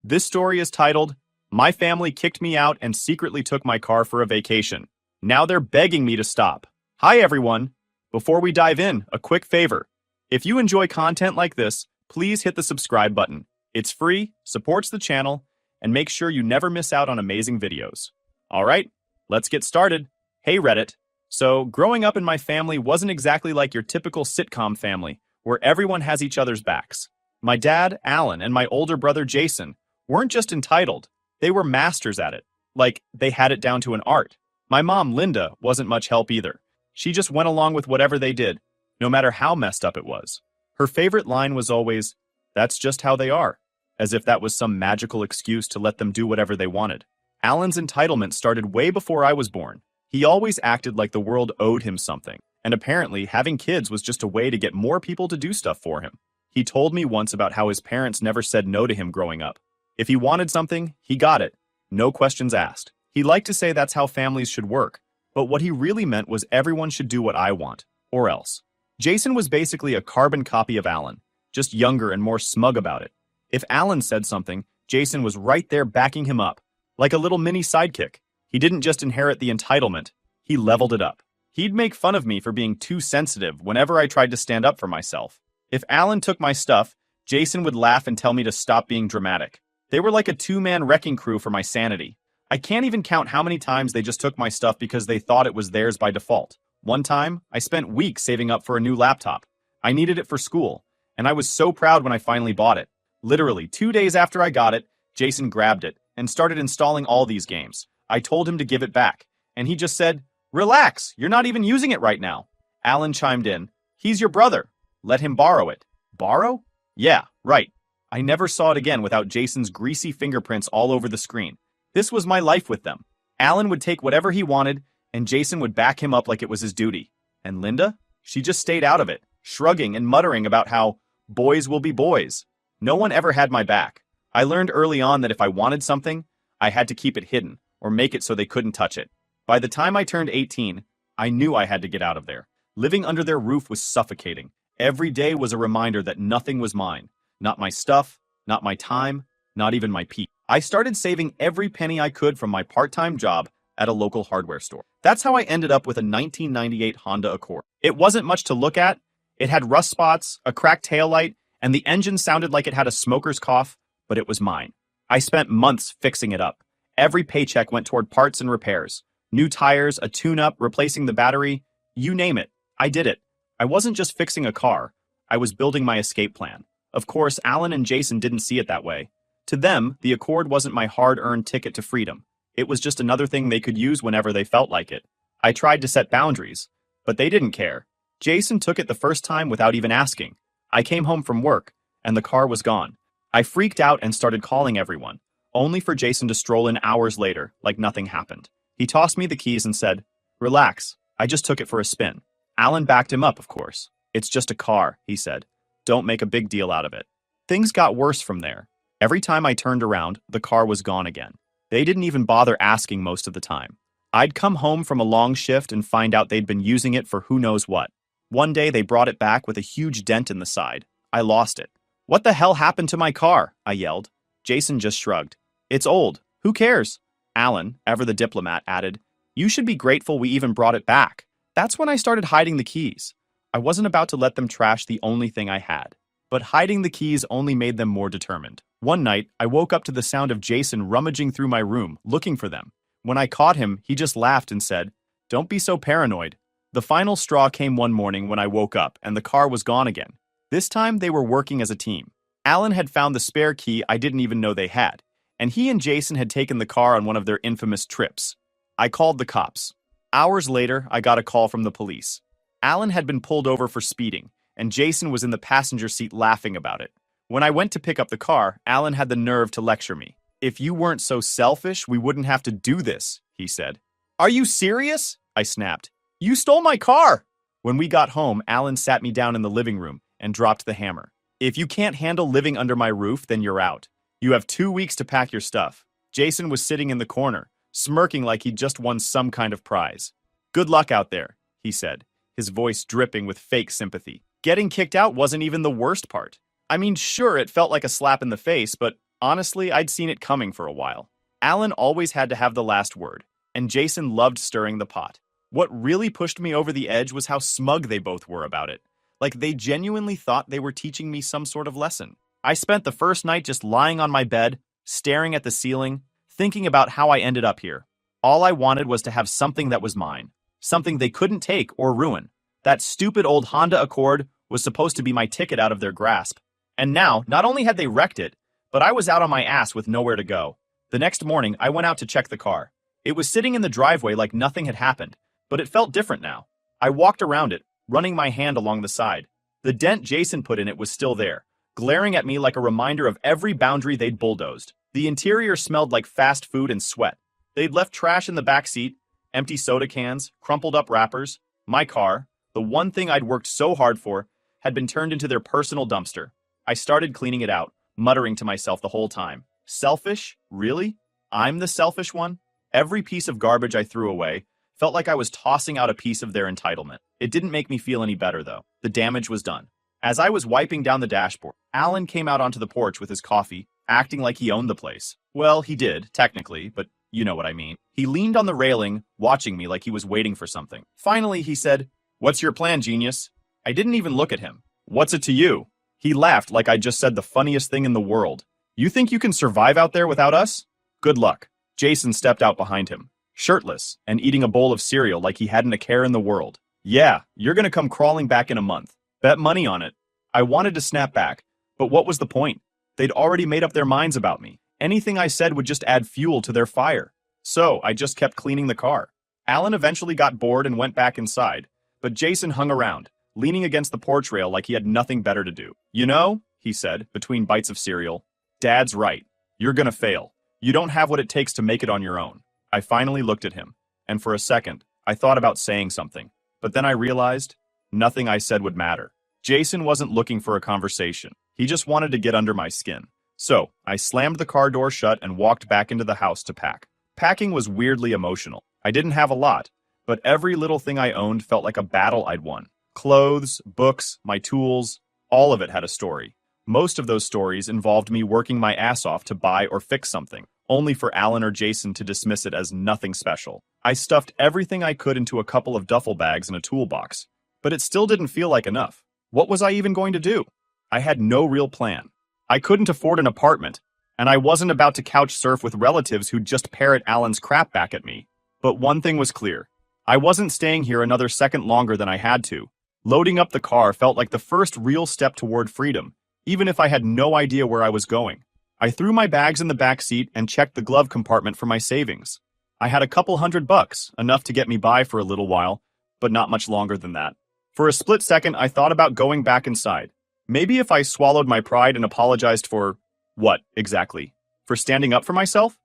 This story is titled, My Family Kicked Me Out and Secretly Took My Car for a Vacation. Now they're begging me to stop. Hi everyone. Before we dive in, a quick favor. If you enjoy content like this, please hit the subscribe button. It's free, supports the channel, and make sure you never miss out on amazing videos. Alright, let's get started. Hey Reddit. So, growing up in my family wasn't exactly like your typical sitcom family, where everyone has each other's backs. My dad, Alan, and my older brother, Jason, weren't just entitled, they were masters at it. Like, they had it down to an art. My mom, Linda, wasn't much help either. She just went along with whatever they did, no matter how messed up it was. Her favorite line was always, "That's just how they are," as if that was some magical excuse to let them do whatever they wanted. Alan's entitlement started way before I was born. He always acted like the world owed him something, and apparently having kids was just a way to get more people to do stuff for him. He told me once about how his parents never said no to him growing up. If he wanted something, he got it. No questions asked. He liked to say that's how families should work, but what he really meant was everyone should do what I want, or else. Jason was basically a carbon copy of Alan, just younger and more smug about it. If Alan said something, Jason was right there backing him up, like a little mini sidekick. He didn't just inherit the entitlement, he leveled it up. He'd make fun of me for being too sensitive whenever I tried to stand up for myself. If Alan took my stuff, Jason would laugh and tell me to stop being dramatic. They were like a two-man wrecking crew for my sanity. I can't even count how many times they just took my stuff because they thought it was theirs by default. One time, I spent weeks saving up for a new laptop. I needed it for school, and I was so proud when I finally bought it. Literally, 2 days after I got it, Jason grabbed it and started installing all these games. I told him to give it back, and he just said, "Relax, you're not even using it right now." Alan chimed in, "He's your brother. Let him borrow it." Borrow? Yeah, right. I never saw it again without Jason's greasy fingerprints all over the screen. This was my life with them. Alan would take whatever he wanted, and Jason would back him up like it was his duty. And Linda? She just stayed out of it, shrugging and muttering about how boys will be boys. No one ever had my back. I learned early on that if I wanted something, I had to keep it hidden, or make it so they couldn't touch it. By the time I turned 18, I knew I had to get out of there. Living under their roof was suffocating. Every day was a reminder that nothing was mine. Not my stuff, not my time, not even my peace. I started saving every penny I could from my part-time job at a local hardware store. That's how I ended up with a 1998 Honda Accord. It wasn't much to look at. It had rust spots, a cracked taillight, and the engine sounded like it had a smoker's cough, but it was mine. I spent months fixing it up. Every paycheck went toward parts and repairs. New tires, a tune-up, replacing the battery, you name it. I did it. I wasn't just fixing a car. I was building my escape plan. Of course, Alan and Jason didn't see it that way. To them, the Accord wasn't my hard-earned ticket to freedom. It was just another thing they could use whenever they felt like it. I tried to set boundaries, but they didn't care. Jason took it the first time without even asking. I came home from work, and the car was gone. I freaked out and started calling everyone, only for Jason to stroll in hours later, like nothing happened. He tossed me the keys and said, "Relax, I just took it for a spin." Alan backed him up, of course. "It's just a car," he said. "Don't make a big deal out of it." Things got worse from there. Every time I turned around, the car was gone again. They didn't even bother asking most of the time. I'd come home from a long shift and find out they'd been using it for who knows what. One day they brought it back with a huge dent in the side. I lost it. "What the hell happened to my car?" I yelled. Jason just shrugged. "It's old. Who cares?" Alan, ever the diplomat, added, "You should be grateful we even brought it back." That's when I started hiding the keys. I wasn't about to let them trash the only thing I had. But hiding the keys only made them more determined. One night, I woke up to the sound of Jason rummaging through my room, looking for them. When I caught him, he just laughed and said, "Don't be so paranoid." The final straw came one morning when I woke up and the car was gone again. This time, they were working as a team. Alan had found the spare key I didn't even know they had, and he and Jason had taken the car on one of their infamous trips. I called the cops. Hours later, I got a call from the police. Alan had been pulled over for speeding, and Jason was in the passenger seat laughing about it. When I went to pick up the car, Alan had the nerve to lecture me. "If you weren't so selfish, we wouldn't have to do this," he said. "Are you serious?" I snapped. "You stole my car!" When we got home, Alan sat me down in the living room and dropped the hammer. "If you can't handle living under my roof, then you're out. You have 2 weeks to pack your stuff." Jason was sitting in the corner, smirking like he'd just won some kind of prize. "Good luck out there," he said, his voice dripping with fake sympathy. Getting kicked out wasn't even the worst part. I mean, sure, it felt like a slap in the face, but Honestly, I'd seen it coming for a while. Alan always had to have the last word, and Jason loved stirring the pot. What really pushed me over the edge was how smug they both were about it. Like they genuinely thought they were teaching me some sort of lesson. I spent the first night just lying on my bed, staring at the ceiling, thinking about how I ended up here. All I wanted was to have something that was mine, something they couldn't take or ruin. That stupid old Honda Accord was supposed to be my ticket out of their grasp. And now, not only had they wrecked it, but I was out on my ass with nowhere to go. The next morning, I went out to check the car. It was sitting in the driveway like nothing had happened, but it felt different now. I walked around it, running my hand along the side. The dent Jason put in it was still there, glaring at me like a reminder of every boundary they'd bulldozed. The interior smelled like fast food and sweat. They'd left trash in the back seat, empty soda cans, crumpled up wrappers. My car, the one thing I'd worked so hard for, had been turned into their personal dumpster. I started cleaning it out, muttering to myself the whole time. Selfish? Really? I'm the selfish one? Every piece of garbage I threw away felt like I was tossing out a piece of their entitlement. It didn't make me feel any better, though. The damage was done. As I was wiping down the dashboard, Alan came out onto the porch with his coffee, acting like he owned the place. Well, he did, technically, but you know what I mean. He leaned on the railing, watching me like he was waiting for something. Finally, he said, "What's your plan, genius?" I didn't even look at him. "What's it to you?" He laughed like I just said the funniest thing in the world. "You think you can survive out there without us? Good luck." Jason stepped out behind him, shirtless and eating a bowl of cereal like he hadn't a care in the world. "Yeah, you're gonna come crawling back in a month. Bet money on it." I wanted to snap back, but what was the point? They'd already made up their minds about me. Anything I said would just add fuel to their fire. So I just kept cleaning the car. Alan eventually got bored and went back inside, but Jason hung around, leaning against the porch rail like he had nothing better to do. "You know," he said, between bites of cereal, "Dad's right. You're gonna fail. You don't have what it takes to make it on your own." I finally looked at him, and for a second, I thought about saying something. But then I realized nothing I said would matter. Jason wasn't looking for a conversation. He just wanted to get under my skin. So I slammed the car door shut and walked back into the house to pack. Packing was weirdly emotional. I didn't have a lot, but every little thing I owned felt like a battle I'd won. Clothes, books, my tools, all of it had a story. Most of those stories involved me working my ass off to buy or fix something, only for Alan or Jason to dismiss it as nothing special. I stuffed everything I could into a couple of duffel bags and a toolbox, but it still didn't feel like enough. What was I even going to do? I had no real plan. I couldn't afford an apartment, and I wasn't about to couch surf with relatives who'd just parrot Alan's crap back at me. But one thing was clear. I wasn't staying here another second longer than I had to. Loading up the car felt like the first real step toward freedom, even if I had no idea where I was going. I threw my bags in the back seat and checked the glove compartment for my savings. I had a couple $100, enough to get me by for a little while, but not much longer than that. For a split second, I thought about going back inside. Maybe if I swallowed my pride and apologized for... what, exactly? For standing up for myself?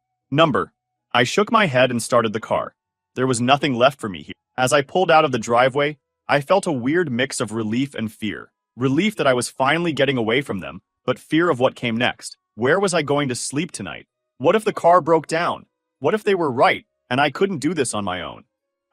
I shook my head and started the car. There was nothing left for me here. As I pulled out of the driveway, I felt a weird mix of relief and fear. Relief that I was finally getting away from them, but fear of what came next. Where was I going to sleep tonight? What if the car broke down? What if they were right, and I couldn't do this on my own?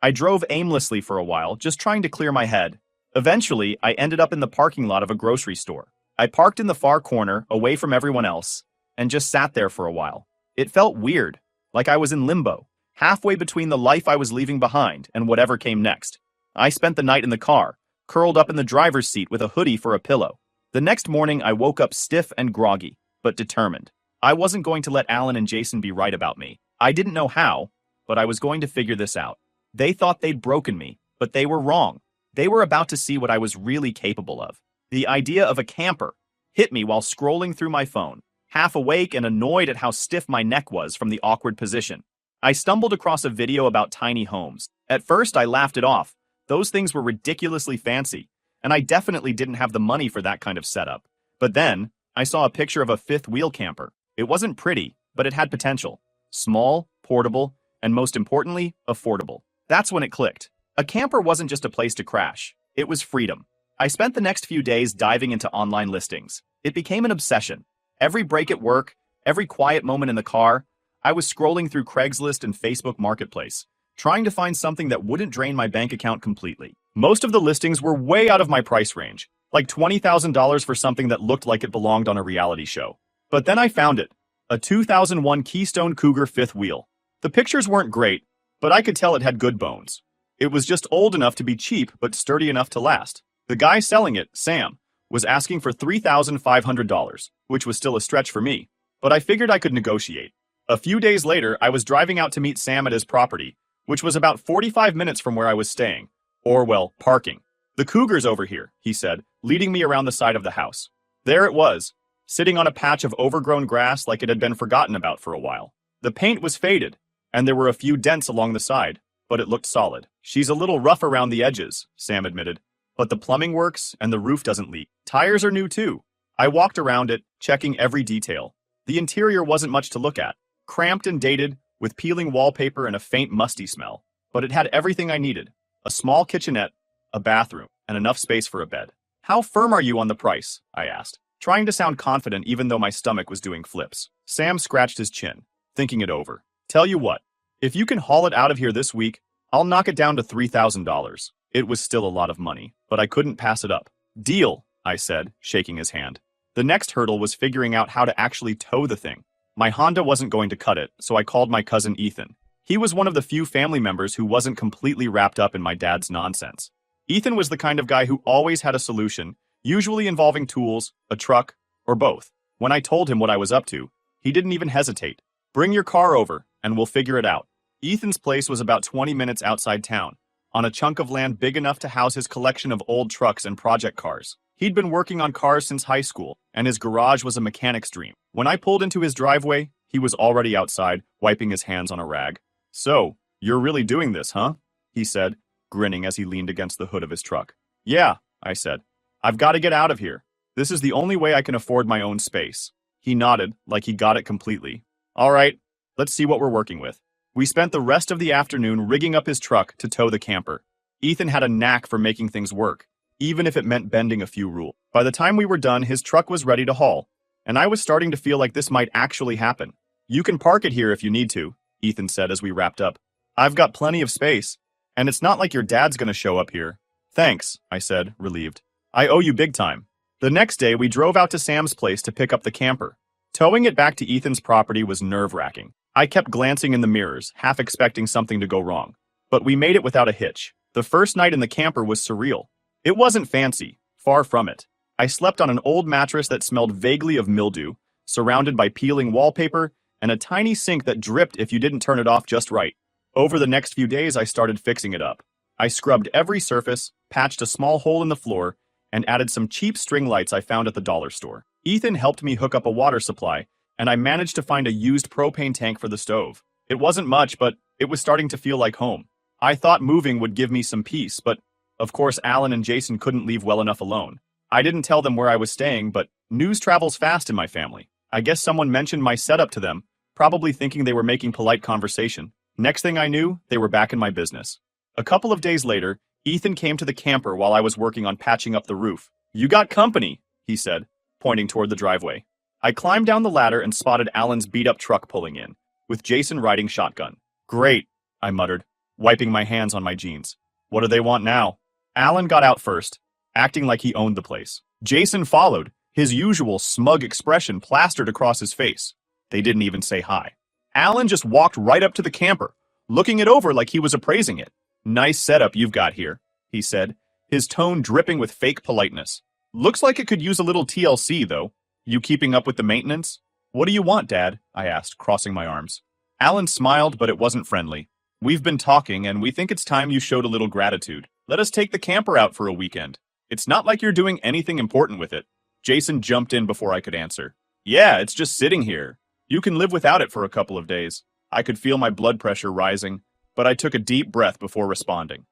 I drove aimlessly for a while, just trying to clear my head. Eventually, I ended up in the parking lot of a grocery store. I parked in the far corner, away from everyone else, and just sat there for a while. It felt weird, like I was in limbo, halfway between the life I was leaving behind and whatever came next. I spent the night in the car, curled up in the driver's seat with a hoodie for a pillow. The next morning, I woke up stiff and groggy, but determined. I wasn't going to let Alan and Jason be right about me. I didn't know how, but I was going to figure this out. They thought they'd broken me, but they were wrong. They were about to see what I was really capable of. The idea of a camper hit me while scrolling through my phone, half awake and annoyed at how stiff my neck was from the awkward position. I stumbled across a video about tiny homes. At first, I laughed it off. Those things were ridiculously fancy, and I definitely didn't have the money for that kind of setup. But then, I saw a picture of a fifth-wheel camper. It wasn't pretty, but it had potential. Small, portable, and most importantly, affordable. That's when it clicked. A camper wasn't just a place to crash. It was freedom. I spent the next few days diving into online listings. It became an obsession. Every break at work, every quiet moment in the car, I was scrolling through Craigslist and Facebook Marketplace, trying to find something that wouldn't drain my bank account completely. Most of the listings were way out of my price range, like $20,000 for something that looked like it belonged on a reality show. But then I found it. A 2001 Keystone Cougar fifth wheel. The pictures weren't great, but I could tell it had good bones. It was just old enough to be cheap, but sturdy enough to last. The guy selling it, Sam, was asking for $3,500, which was still a stretch for me, but I figured I could negotiate. A few days later, I was driving out to meet Sam at his property, which was about 45 minutes from where I was staying. Or, well, parking. "The Cougar's over here," he said, leading me around the side of the house. There it was, sitting on a patch of overgrown grass like it had been forgotten about for a while. The paint was faded, and there were a few dents along the side, but it looked solid. "She's a little rough around the edges," Sam admitted, "but the plumbing works and the roof doesn't leak. Tires are new too." I walked around it, checking every detail. The interior wasn't much to look at. Cramped and dated, with peeling wallpaper and a faint musty smell. But it had everything I needed. A small kitchenette, a bathroom, and enough space for a bed. "How firm are you on the price?" I asked, trying to sound confident even though my stomach was doing flips. Sam scratched his chin, thinking it over. "Tell you what, if you can haul it out of here this week, I'll knock it down to $3,000. It was still a lot of money, but I couldn't pass it up. "Deal," I said, shaking his hand. The next hurdle was figuring out how to actually tow the thing. My Honda wasn't going to cut it, so I called my cousin Ethan. He was one of the few family members who wasn't completely wrapped up in my dad's nonsense. Ethan was the kind of guy who always had a solution, usually involving tools, a truck, or both. When I told him what I was up to, he didn't even hesitate. "Bring your car over, and we'll figure it out." Ethan's place was about 20 minutes outside town, on a chunk of land big enough to house his collection of old trucks and project cars. He'd been working on cars since high school, and his garage was a mechanic's dream. When I pulled into his driveway, he was already outside, wiping his hands on a rag. "So, you're really doing this, huh?" he said, grinning as he leaned against the hood of his truck. "Yeah," I said. "I've got to get out of here. This is the only way I can afford my own space." He nodded, like he got it completely. "All right, let's see what we're working with." We spent the rest of the afternoon rigging up his truck to tow the camper. Ethan had a knack for making things work, even if it meant bending a few rules. By the time we were done, his truck was ready to haul, and I was starting to feel like this might actually happen. "You can park it here if you need to," Ethan said as we wrapped up. "I've got plenty of space, and it's not like your dad's gonna show up here." "Thanks," I said, relieved. "I owe you big time." The next day, we drove out to Sam's place to pick up the camper. Towing it back to Ethan's property was nerve-wracking. I kept glancing in the mirrors, half expecting something to go wrong. But we made it without a hitch. The first night in the camper was surreal. It wasn't fancy, far from it. I slept on an old mattress that smelled vaguely of mildew, surrounded by peeling wallpaper, and a tiny sink that dripped if you didn't turn it off just right. Over the next few days, I started fixing it up. I scrubbed every surface, patched a small hole in the floor, and added some cheap string lights I found at the dollar store. Ethan helped me hook up a water supply, and I managed to find a used propane tank for the stove. It wasn't much, but it was starting to feel like home. I thought moving would give me some peace, but of course Alan and Jason couldn't leave well enough alone. I didn't tell them where I was staying, but news travels fast in my family. I guess someone mentioned my setup to them, probably thinking they were making polite conversation. Next thing I knew, they were back in my business. A couple of days later, Ethan came to the camper while I was working on patching up the roof. "You got company," he said, pointing toward the driveway. I climbed down the ladder and spotted Alan's beat-up truck pulling in, with Jason riding shotgun. "Great," I muttered, wiping my hands on my jeans. "What do they want now?" Alan got out first, acting like he owned the place. Jason followed, his usual smug expression plastered across his face. They didn't even say hi. Alan just walked right up to the camper, looking it over like he was appraising it. "Nice setup you've got here," he said, his tone dripping with fake politeness. "Looks like it could use a little TLC, though. You keeping up with the maintenance?" "What do you want, Dad?" I asked, crossing my arms. Alan smiled, but it wasn't friendly. "We've been talking, and we think it's time you showed a little gratitude. Let us take the camper out for a weekend. It's not like you're doing anything important with it." Jason jumped in before I could answer. "Yeah, it's just sitting here. You can live without it for a couple of days." I could feel my blood pressure rising, but I took a deep breath before responding.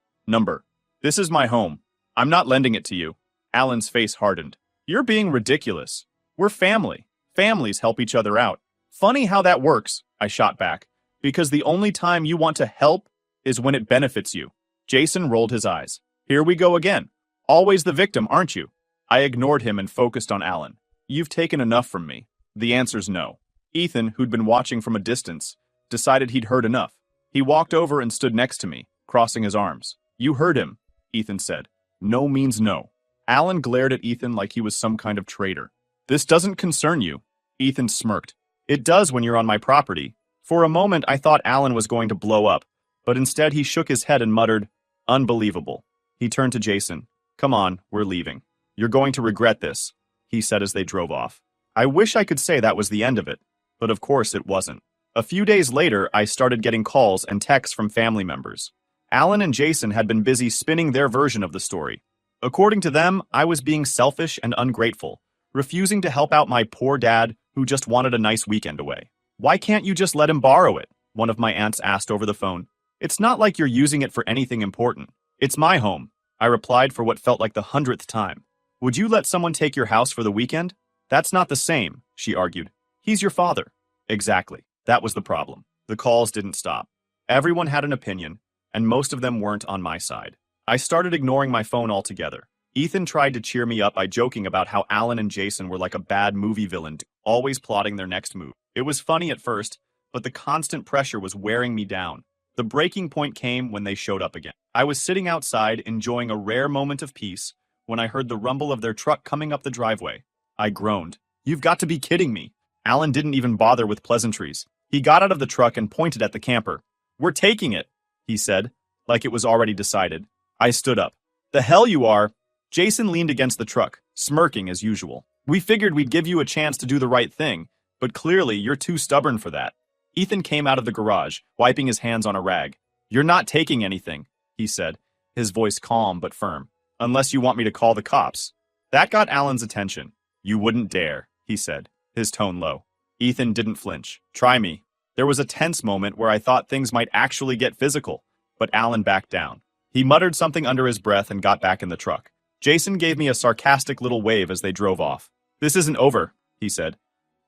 "This is my home. I'm not lending it to you." Alan's face hardened. "You're being ridiculous. We're family. Families help each other out." "Funny how that works," I shot back, "because the only time you want to help is when it benefits you." Jason rolled his eyes. "Here we go again. Always the victim, aren't you?" I ignored him and focused on Alan. "You've taken enough from me." The answer's no. Ethan, who'd been watching from a distance, decided he'd heard enough. He walked over and stood next to me, crossing his arms. "You heard him," Ethan said. "No means no." Alan glared at Ethan like he was some kind of traitor. "This doesn't concern you." Ethan smirked. It does when you're on my property. For a moment, I thought Alan was going to blow up, but instead he shook his head and muttered, "Unbelievable." He turned to Jason. "Come on, we're leaving. You're going to regret this," he said as they drove off. I wish I could say that was the end of it, but of course it wasn't. A few days later, I started getting calls and texts from family members. Alan and Jason had been busy spinning their version of the story. According to them, I was being selfish and ungrateful, refusing to help out my poor dad who just wanted a nice weekend away. "Why can't you just let him borrow it?" one of my aunts asked over the phone. "It's not like you're using it for anything important. It's my home," I replied for what felt like the 100th time. "Would you let someone take your house for the weekend?" "That's not the same," she argued. "He's your father." Exactly. That was the problem. The calls didn't stop. Everyone had an opinion, and most of them weren't on my side. I started ignoring my phone altogether. Ethan tried to cheer me up by joking about how Alan and Jason were like a bad movie villain, always plotting their next move. It was funny at first, but the constant pressure was wearing me down. The breaking point came when they showed up again. I was sitting outside enjoying a rare moment of peace when I heard the rumble of their truck coming up the driveway. I groaned. "You've got to be kidding me." Alan didn't even bother with pleasantries. He got out of the truck and pointed at the camper. "We're taking it," he said, like it was already decided. I stood up. "The hell you are." Jason leaned against the truck, smirking as usual. "We figured we'd give you a chance to do the right thing, but clearly you're too stubborn for that." Ethan came out of the garage, wiping his hands on a rag. "You're not taking anything," he said, his voice calm but firm. "Unless you want me to call the cops." That got Alan's attention. "You wouldn't dare," he said, his tone low. Ethan didn't flinch. "Try me." There was a tense moment where I thought things might actually get physical, but Alan backed down. He muttered something under his breath and got back in the truck. Jason gave me a sarcastic little wave as they drove off. "This isn't over," he said.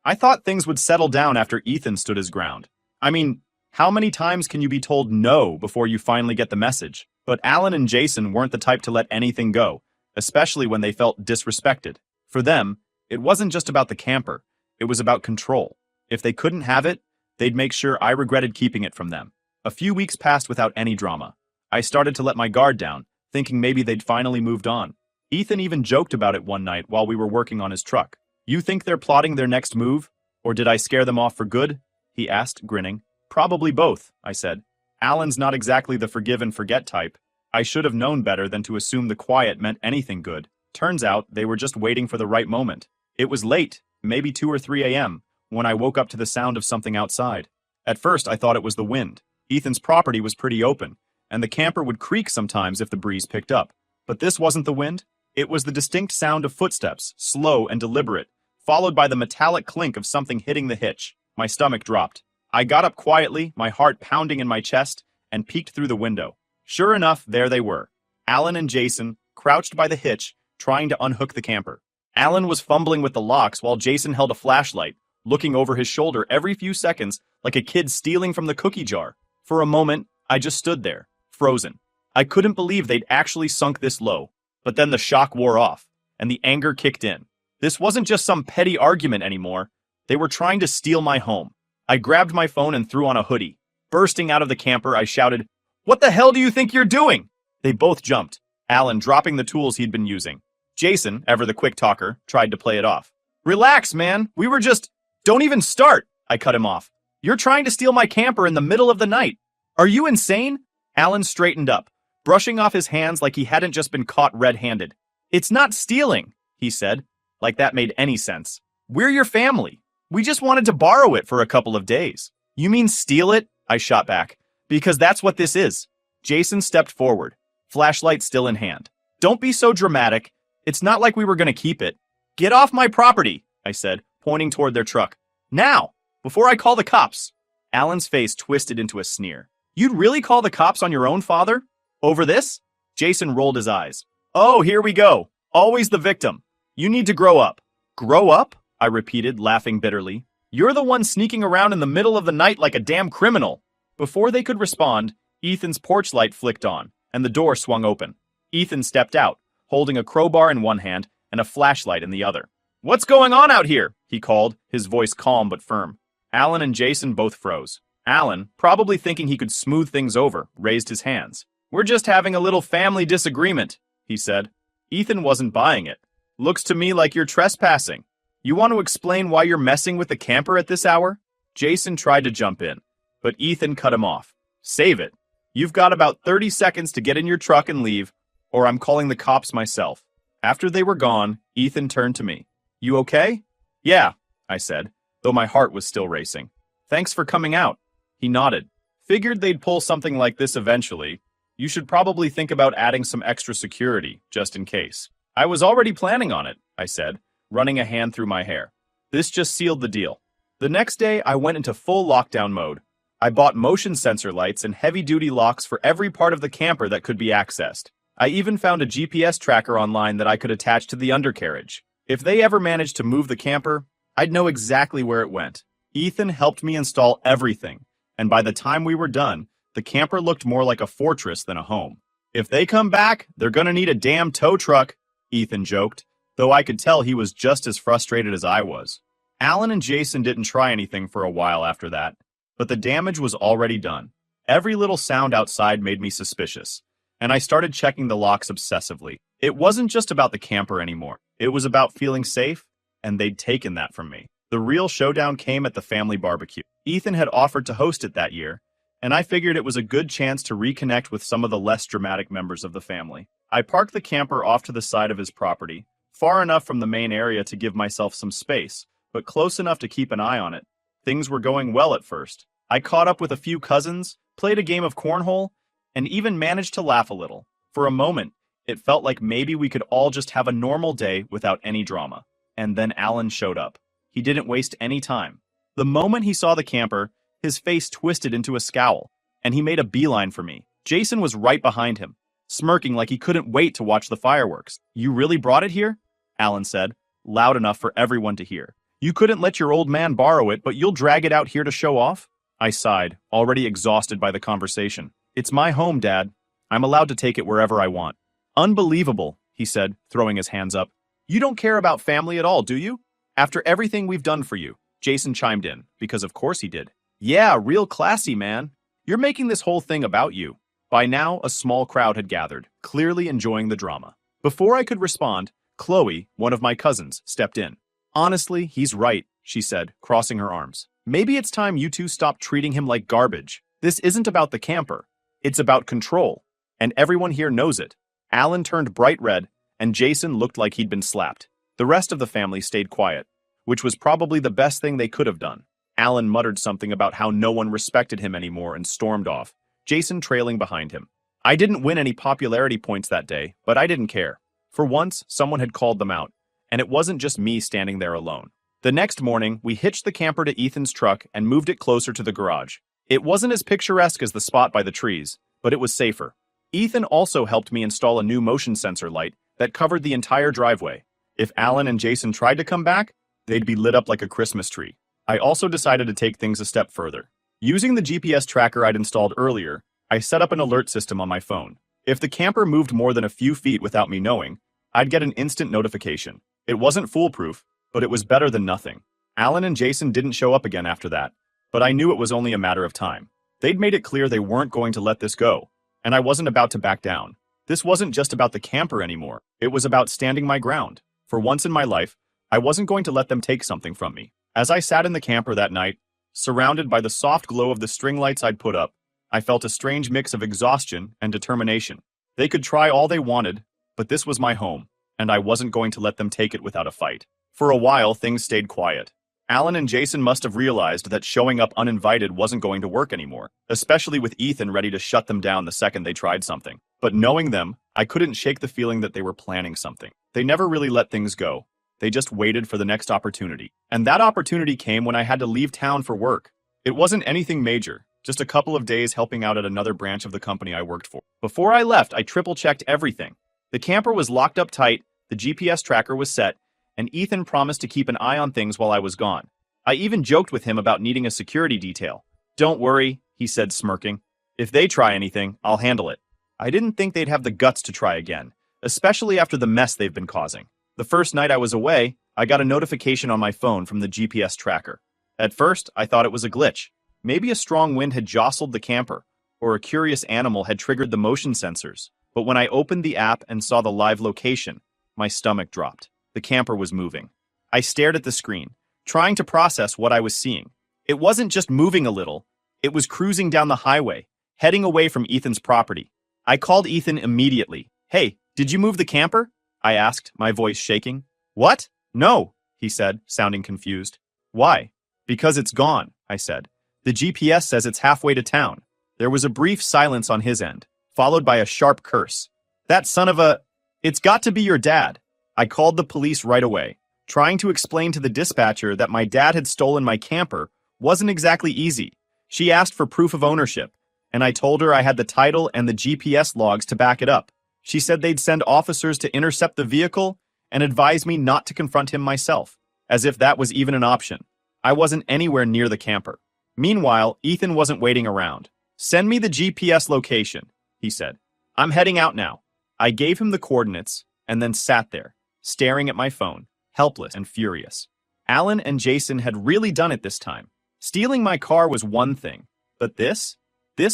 I thought things would settle down after Ethan stood his ground. I mean, how many times can you be told no before you finally get the message? But Alan and Jason weren't the type to let anything go, especially when they felt disrespected. For them, it wasn't just about the camper, it was about control. If they couldn't have it, they'd make sure I regretted keeping it from them. A few weeks passed without any drama. I started to let my guard down, thinking maybe they'd finally moved on. Ethan even joked about it one night while we were working on his truck. "You think they're plotting their next move? Or did I scare them off for good?" he asked, grinning. "Probably both," I said. Alan's not exactly the forgive and forget type. I should have known better than to assume the quiet meant anything good. Turns out they were just waiting for the right moment. It was late, maybe 2 or 3 a.m., when I woke up to the sound of something outside. At first, I thought it was the wind. Ethan's property was pretty open, and the camper would creak sometimes if the breeze picked up. But this wasn't the wind. It was the distinct sound of footsteps, slow and deliberate, followed by the metallic clink of something hitting the hitch. My stomach dropped. I got up quietly, my heart pounding in my chest, and peeked through the window. Sure enough, there they were. Alan and Jason, crouched by the hitch, trying to unhook the camper. Alan was fumbling with the locks while Jason held a flashlight, looking over his shoulder every few seconds like a kid stealing from the cookie jar. For a moment, I just stood there, frozen. I couldn't believe they'd actually sunk this low. But then the shock wore off, and the anger kicked in. This wasn't just some petty argument anymore. They were trying to steal my home. I grabbed my phone and threw on a hoodie. Bursting out of the camper, I shouted, "What the hell do you think you're doing?" They both jumped, Alan dropping the tools he'd been using. Jason, ever the quick talker, tried to play it off. "Relax, man. We were just... Don't even start," I cut him off. "You're trying to steal my camper in the middle of the night. Are you insane?" Alan straightened up, brushing off his hands like he hadn't just been caught red-handed. "It's not stealing," he said, like that made any sense. "We're your family. We just wanted to borrow it for a couple of days." "You mean steal it?" I shot back. "Because that's what this is." Jason stepped forward, flashlight still in hand. "Don't be so dramatic. It's not like we were going to keep it." "Get off my property," I said, pointing toward their truck. "Now, before I call the cops." Alan's face twisted into a sneer. "You'd really call the cops on your own father? Over this?" Jason rolled his eyes. "Oh, here we go. Always the victim. You need to grow up." "Grow up?" I repeated, laughing bitterly. "You're the one sneaking around in the middle of the night like a damn criminal." Before they could respond, Ethan's porch light flicked on, and the door swung open. Ethan stepped out, holding a crowbar in one hand and a flashlight in the other. "What's going on out here?" he called, his voice calm but firm. Alan and Jason both froze. Alan, probably thinking he could smooth things over, raised his hands. "We're just having a little family disagreement," he said. Ethan wasn't buying it. "Looks to me like you're trespassing." You want to explain why you're messing with the camper at this hour? Jason tried to jump in, but Ethan cut him off. Save it. You've got about 30 seconds to get in your truck and leave, or I'm calling the cops myself. After they were gone, Ethan turned to me. You okay? Yeah, I said, though my heart was still racing. Thanks for coming out. He nodded. Figured they'd pull something like this eventually. You should probably think about adding some extra security, just in case. I was already planning on it, I said, running a hand through my hair. This just sealed the deal. The next day, I went into full lockdown mode. I bought motion sensor lights and heavy-duty locks for every part of the camper that could be accessed. I even found a GPS tracker online that I could attach to the undercarriage. If they ever managed to move the camper, I'd know exactly where it went. Ethan helped me install everything, and by the time we were done, the camper looked more like a fortress than a home. If they come back, they're gonna need a damn tow truck, Ethan joked, though I could tell he was just as frustrated as I was. Alan and Jason didn't try anything for a while after that, but the damage was already done. Every little sound outside made me suspicious, and I started checking the locks obsessively. It wasn't just about the camper anymore. It was about feeling safe, and they'd taken that from me. The real showdown came at the family barbecue. Ethan had offered to host it that year, and I figured it was a good chance to reconnect with some of the less dramatic members of the family. I parked the camper off to the side of his property, far enough from the main area to give myself some space, but close enough to keep an eye on it. Things were going well at first. I caught up with a few cousins, played a game of cornhole, and even managed to laugh a little. For a moment, it felt like maybe we could all just have a normal day without any drama. And then Alan showed up. He didn't waste any time. The moment he saw the camper, his face twisted into a scowl, and he made a beeline for me. Jason was right behind him, smirking like he couldn't wait to watch the fireworks. You really brought it here? Alan said, loud enough for everyone to hear. You couldn't let your old man borrow it, but you'll drag it out here to show off? I sighed, already exhausted by the conversation. It's my home, Dad. I'm allowed to take it wherever I want. Unbelievable, he said, throwing his hands up. You don't care about family at all, do you? After everything we've done for you. Jason chimed in, because of course he did. Yeah, real classy, man. You're making this whole thing about you. By now, a small crowd had gathered, clearly enjoying the drama. Before I could respond, Chloe, one of my cousins, stepped in. Honestly, he's right, she said, crossing her arms. Maybe it's time you two stop treating him like garbage. This isn't about the camper. It's about control. And everyone here knows it. Alan turned bright red, and Jason looked like he'd been slapped. The rest of the family stayed quiet, which was probably the best thing they could have done. Alan muttered something about how no one respected him anymore and stormed off, Jason trailing behind him. I didn't win any popularity points that day, but I didn't care. For once, someone had called them out, and it wasn't just me standing there alone. The next morning, we hitched the camper to Ethan's truck and moved it closer to the garage. It wasn't as picturesque as the spot by the trees, but it was safer. Ethan also helped me install a new motion sensor light that covered the entire driveway. If Alan and Jason tried to come back, they'd be lit up like a Christmas tree. I also decided to take things a step further. Using the GPS tracker I'd installed earlier, I set up an alert system on my phone. If the camper moved more than a few feet without me knowing, I'd get an instant notification. It wasn't foolproof, but it was better than nothing. Alan and Jason didn't show up again after that, but I knew it was only a matter of time. They'd made it clear they weren't going to let this go, and I wasn't about to back down. This wasn't just about the camper anymore. It was about standing my ground. For once in my life, I wasn't going to let them take something from me. As I sat in the camper that night, surrounded by the soft glow of the string lights I'd put up, I felt a strange mix of exhaustion and determination. They could try all they wanted, but this was my home, and I wasn't going to let them take it without a fight. For a while, things stayed quiet. Alan and Jason must have realized that showing up uninvited wasn't going to work anymore, especially with Ethan ready to shut them down the second they tried something. But knowing them, I couldn't shake the feeling that they were planning something. They never really let things go. They just waited for the next opportunity. And that opportunity came when I had to leave town for work. It wasn't anything major, just a couple of days helping out at another branch of the company I worked for. Before I left, I triple-checked everything. The camper was locked up tight, the GPS tracker was set, and Ethan promised to keep an eye on things while I was gone. I even joked with him about needing a security detail. Don't worry, he said, smirking. If they try anything, I'll handle it. I didn't think they'd have the guts to try again, especially after the mess they've been causing. The first night I was away, I got a notification on my phone from the GPS tracker. At first, I thought it was a glitch. Maybe a strong wind had jostled the camper, or a curious animal had triggered the motion sensors. But when I opened the app and saw the live location, my stomach dropped. The camper was moving. I stared at the screen, trying to process what I was seeing. It wasn't just moving a little, it was cruising down the highway, heading away from Ethan's property. I called Ethan immediately. "Hey, did you move the camper?" I asked, my voice shaking. "What? No," he said, sounding confused. "Why?" "Because it's gone," I said. "The GPS says it's halfway to town." There was a brief silence on his end, followed by a sharp curse. "That son of a... It's got to be your dad." I called the police right away. Trying to explain to the dispatcher that my dad had stolen my camper wasn't exactly easy. She asked for proof of ownership, and I told her I had the title and the GPS logs to back it up. She said they'd send officers to intercept the vehicle and advise me not to confront him myself, as if that was even an option. I wasn't anywhere near the camper. Meanwhile, Ethan wasn't waiting around. "Send me the GPS location," he said. "I'm heading out now." I gave him the coordinates and then sat there, staring at my phone, helpless and furious. Alan and Jason had really done it this time. Stealing my car was one thing, but this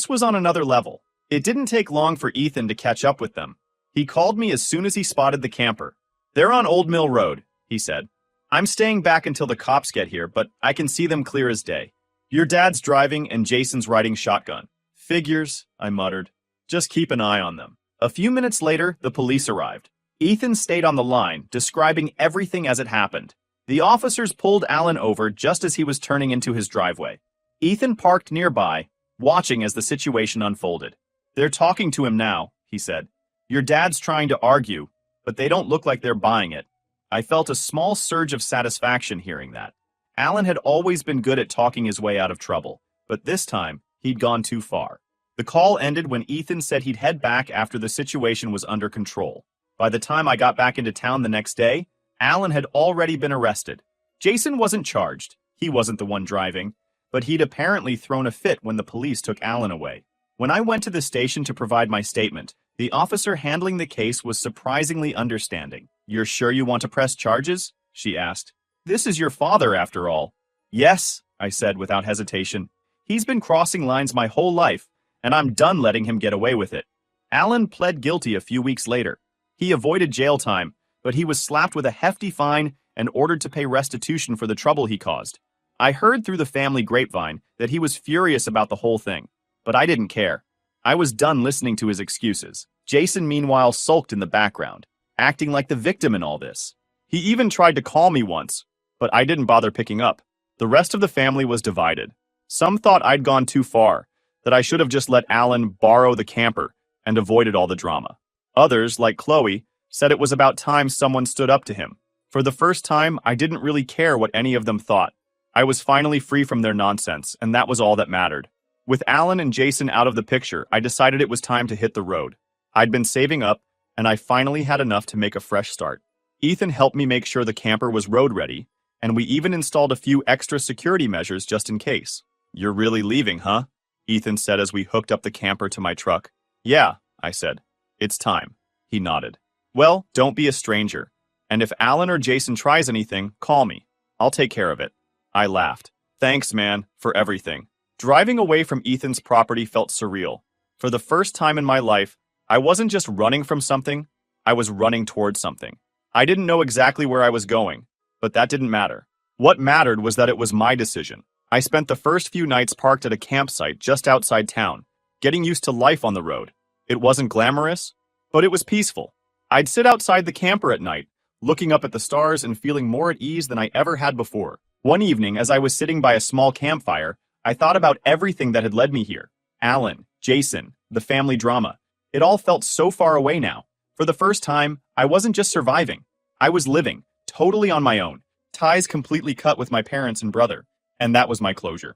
was on another level. It didn't take long for Ethan to catch up with them. He called me as soon as he spotted the camper. "They're on Old Mill Road," he said. "I'm staying back until the cops get here, but I can see them clear as day. Your dad's driving and Jason's riding shotgun." "Figures," I muttered. "Just keep an eye on them." A few minutes later, the police arrived. Ethan stayed on the line, describing everything as it happened. The officers pulled Alan over just as he was turning into his driveway. Ethan parked nearby, watching as the situation unfolded. "They're talking to him now," he said. "Your dad's trying to argue, but they don't look like they're buying it." I felt a small surge of satisfaction hearing that. Alan had always been good at talking his way out of trouble, but this time, he'd gone too far. The call ended when Ethan said he'd head back after the situation was under control. By the time I got back into town the next day, Alan had already been arrested. Jason wasn't charged. He wasn't the one driving, but he'd apparently thrown a fit when the police took Alan away. When I went to the station to provide my statement, the officer handling the case was surprisingly understanding. "You're sure you want to press charges?" she asked. "This is your father, after all." "Yes," I said without hesitation. "He's been crossing lines my whole life, and I'm done letting him get away with it." Alan pled guilty a few weeks later. He avoided jail time, but he was slapped with a hefty fine and ordered to pay restitution for the trouble he caused. I heard through the family grapevine that he was furious about the whole thing, but I didn't care. I was done listening to his excuses. Jason, meanwhile, sulked in the background, acting like the victim in all this. He even tried to call me once, but I didn't bother picking up. The rest of the family was divided. Some thought I'd gone too far, that I should have just let Alan borrow the camper and avoided all the drama. Others, like Chloe, said it was about time someone stood up to him. For the first time, I didn't really care what any of them thought. I was finally free from their nonsense, and that was all that mattered. With Alan and Jason out of the picture, I decided it was time to hit the road. I'd been saving up, and I finally had enough to make a fresh start. Ethan helped me make sure the camper was road ready, and we even installed a few extra security measures just in case. "You're really leaving, huh?" Ethan said as we hooked up the camper to my truck. "Yeah," I said. "It's time." He nodded. "Well, don't be a stranger. And if Alan or Jason tries anything, call me. I'll take care of it." I laughed. "Thanks, man, for everything." Driving away from Ethan's property felt surreal. For the first time in my life, I wasn't just running from something, I was running towards something. I didn't know exactly where I was going, but that didn't matter. What mattered was that it was my decision. I spent the first few nights parked at a campsite just outside town, getting used to life on the road. It wasn't glamorous, but it was peaceful. I'd sit outside the camper at night, looking up at the stars and feeling more at ease than I ever had before. One evening, as I was sitting by a small campfire, I thought about everything that had led me here. Alan, Jason, the family drama. It all felt so far away now. For the first time, I wasn't just surviving. I was living, totally on my own. Ties completely cut with my parents and brother, and that was my closure.